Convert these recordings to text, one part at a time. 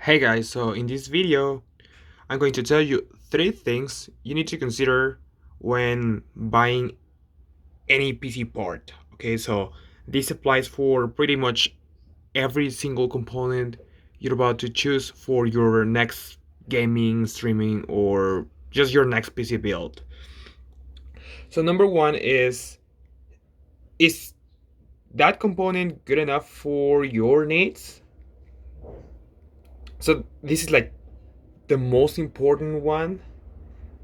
Hey guys, so in this video, I'm going to tell you three things you need to consider when buying any PC part. Okay, so this applies for pretty much every single component you're about to choose for your next gaming, streaming, or just your next PC build. So number one is that component good enough for your needs? So this is like the most important one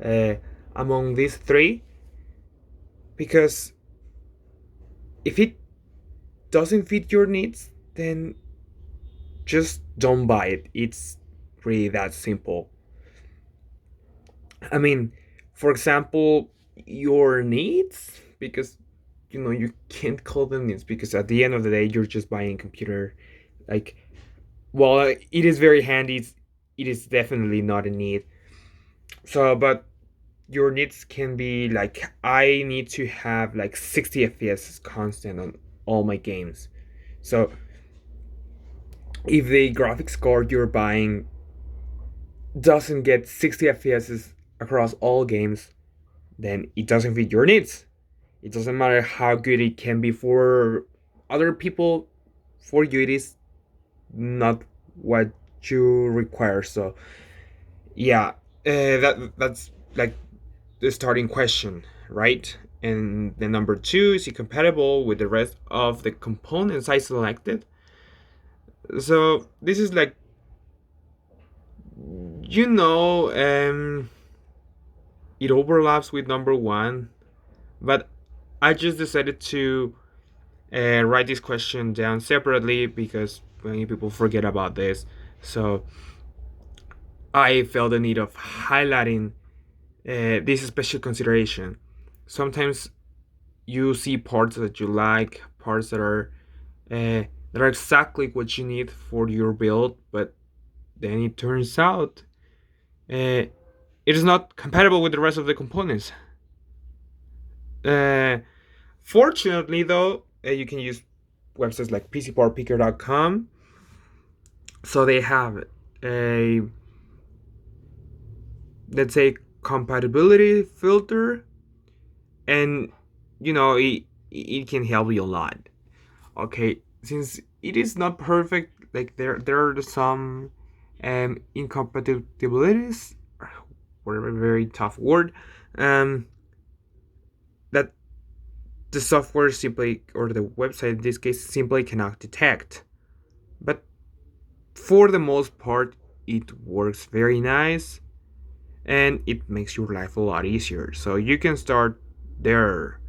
uh, among these three, because if it doesn't fit your needs, then just don't buy it. It's really that simple. I mean, for example, your needs, because you can't call them needs, because at the end of the day you're just buying a computer. Like, while it is very handy, it is definitely not a need. So, but your needs can be like, I need to have like 60 FPS constant on all my games. So if the graphics card you're buying doesn't get 60 FPS across all games, then it doesn't fit your needs. It doesn't matter how good it can be for other people. For you, it is not what you require. So yeah, that's like the starting question, right? And the number two, is it compatible with the rest of the components I selected? So this is like, you know, it overlaps with number one, but I just decided to write this question down separately because many people forget about this. So I felt the need of highlighting this special consideration. Sometimes you see parts that you like, parts that are exactly what you need for your build, but then it turns out it is not compatible with the rest of the components. Uh, Fortunately, though, you can use websites like PCPowerPicker.com. So they have a, let's say, compatibility filter, and it can help you a lot. Okay, since it is not perfect, like there are some incompatibilities, whatever, very tough word, um, that the software simply, or the website in this case, simply cannot detect. But for the most part, it works very nice, and it makes your life a lot easier. So you can start there.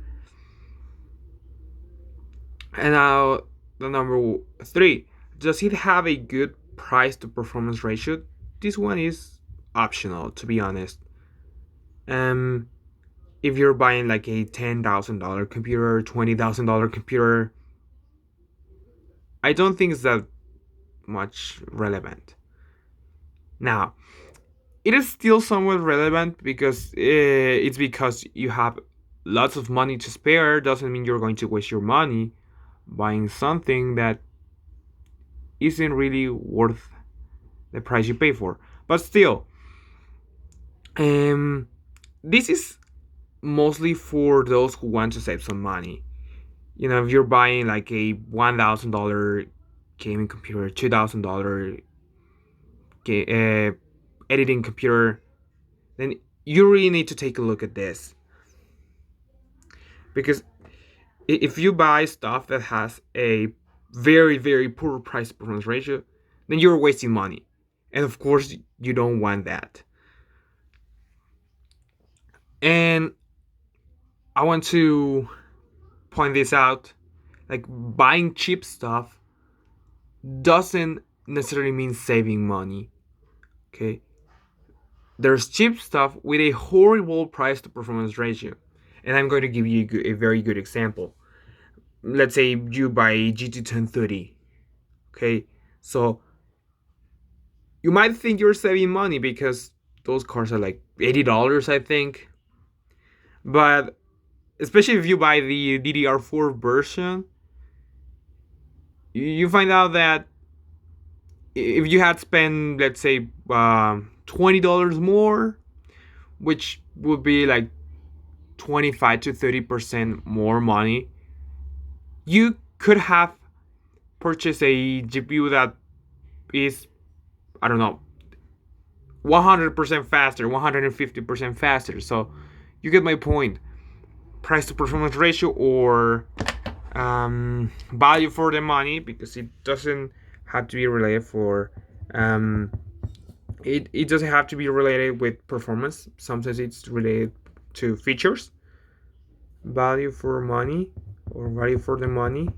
And now the number three, does it have a good price to performance ratio? This one is optional, to be honest. Um, if you're buying like a $10,000 computer, $20,000 computer, I don't think it's that much relevant. Now, it is still somewhat relevant because it's because you have lots of money to spare. Doesn't mean you're going to waste your money buying something that isn't really worth the price you pay for. But still, um, this is mostly for those who want to save some money. If you're buying like a $1,000 gaming computer, $2,000 editing computer, then you really need to take a look at this, because if you buy stuff that has a very very poor price performance ratio, then you're wasting money, and of course you don't want that. And I want to point this out, like, buying cheap stuff doesn't necessarily mean saving money. Okay, there's cheap stuff with a horrible price to performance ratio, and I'm going to give you a very good example. Let's say you buy a GT 1030. Okay, so you might think you're saving money because those cars are like $80, I think. But especially if you buy the DDR4 version, you find out that if you had spent, let's say, $20 more, which would be like 25 to 30% more money, you could have purchased a GPU that is, I don't know, 100% faster, 150% faster. So you get my point. Price to performance ratio, or value for the money, because it doesn't have to be related for it doesn't have to be related with performance. Sometimes it's related to features. Value for money, or value for the money.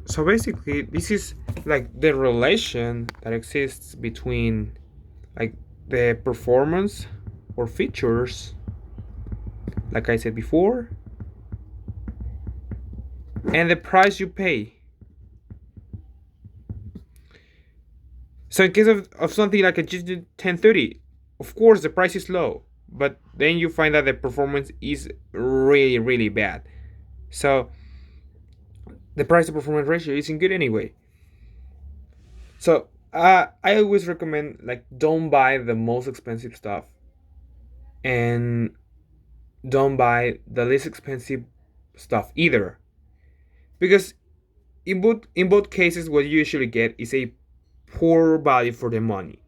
So basically, this is like the relation that exists between like the performance or features, like I said before, and the price you pay. So in case of something like a GT 1030, of course the price is low, but then you find that the performance is really, really bad. So the price to performance ratio isn't good anyway. So I always recommend, like, don't buy the most expensive stuff, and don't buy the least expensive stuff either, because in both cases what you usually get is a poor value for the money.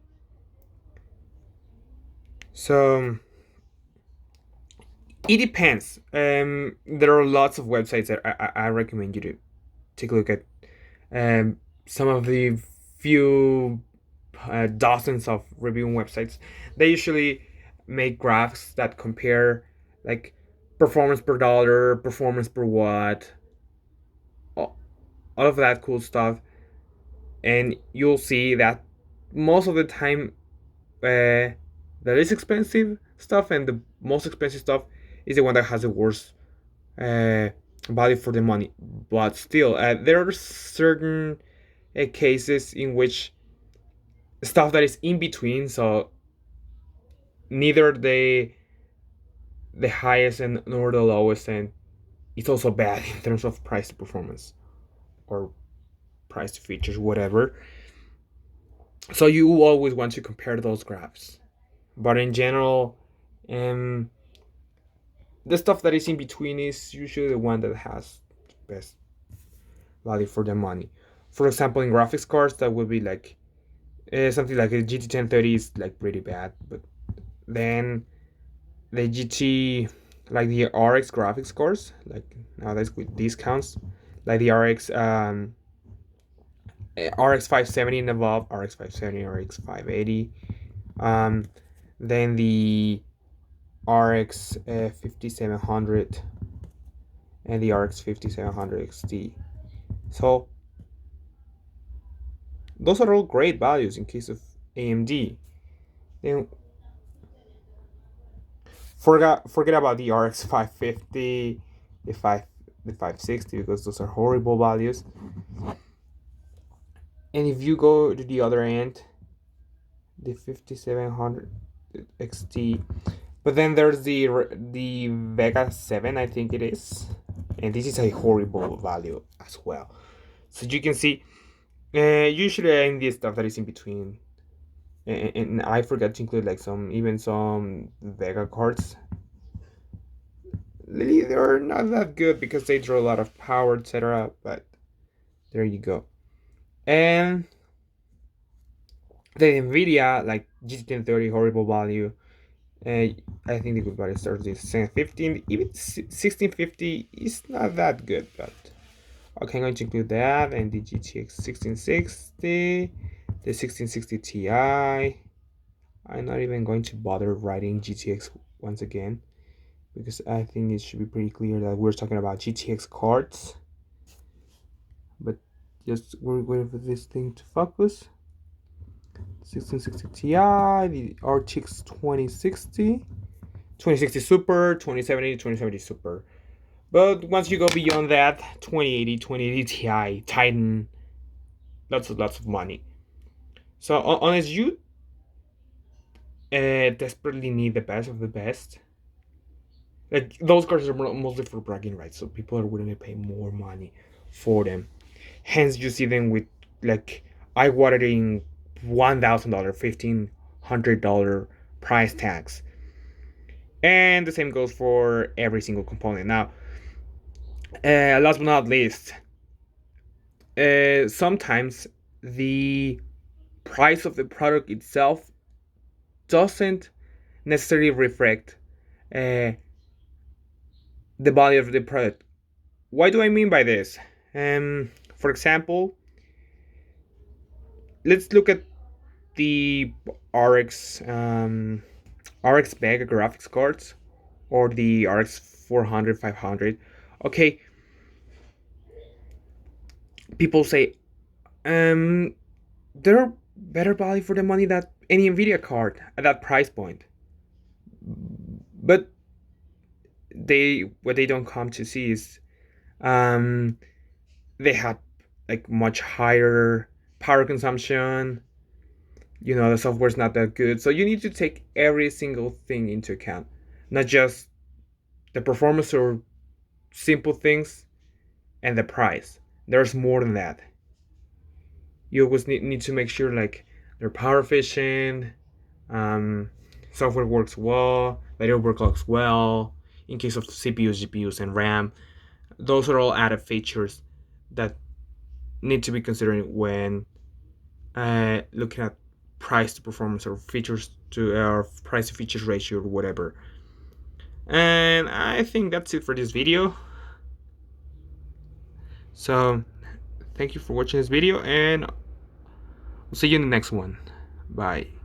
So it depends. There are lots of websites that I recommend you to take a look at. Some of the few dozens of reviewing websites, they usually make graphs that compare, like, performance per dollar, performance per watt, all of that cool stuff, and you'll see that most of the time, the least expensive stuff and the most expensive stuff is the one that has the worst uh, value for the money. But still, there are certain cases in which stuff that is in between, so neither the highest end nor the lowest end, it's also bad in terms of price to performance, or price to features, whatever. So you always want to compare those graphs. But in general, um, the stuff that is in between is usually the one that has the best value for the money. For example, in graphics cards, that would be like something like a GT 1030 is like pretty bad, but then the GT, like the RX graphics cards, like nowadays with discounts, like the RX 570 and above, RX 570, RX 580, um, then the RX 5700 and the RX 5700 XT. So those are all great values in case of AMD. Then forget about the RX 550, the 560, because those are horrible values. And if you go to the other end, the 5700 XT, but then there's the Vega 7, I think it is, and this is a horrible value as well. So you can see, usually in this stuff that is in between, and I forgot to include like some Vega cards. They're not that good because they draw a lot of power, etc. But there you go. And the Nvidia, like GT 1030, horrible value. I think the good value starts with 715. Even 1650 is not that good, but okay, I'm going to include that, and the GTX 1660, the 1660 Ti. I'm not even going to bother writing GTX once again, because I think it should be pretty clear that we're talking about GTX cards. But just we're waiting for this thing to focus. 1660 Ti, the RTX 2060, 2060 Super, 2070, 2070 Super. But once you go beyond that, 2080 Ti, Titan, lots of money. So unless you desperately need the best of the best, like, those cards are mostly for bragging rights, so people are willing to pay more money for them. Hence, you see them with like eye-watering $1,000, $1,500 price tags, and the same goes for every single component. Now, last but not least, sometimes the price of the product itself doesn't necessarily reflect uh, the value of the product. What do I mean by this? For example, let's look at the RX RX Vega graphics cards or the RX 400 500. Okay, people say they're better value for the money than any Nvidia card at that price point. But what they don't come to see is um they have like much higher power consumption. You know, the software's not that good, so you need to take every single thing into account, not just the performance or simple things and the price. There's more than that. You always need to make sure like they're power efficient, um, software works well, that it works well. In case of CPUs, GPUs, and RAM, those are all added features that need to be considered when looking at price to performance or features to or price to features ratio or whatever. And I think that's it for this video. So thank you for watching this video, and I'll see you in the next one. Bye.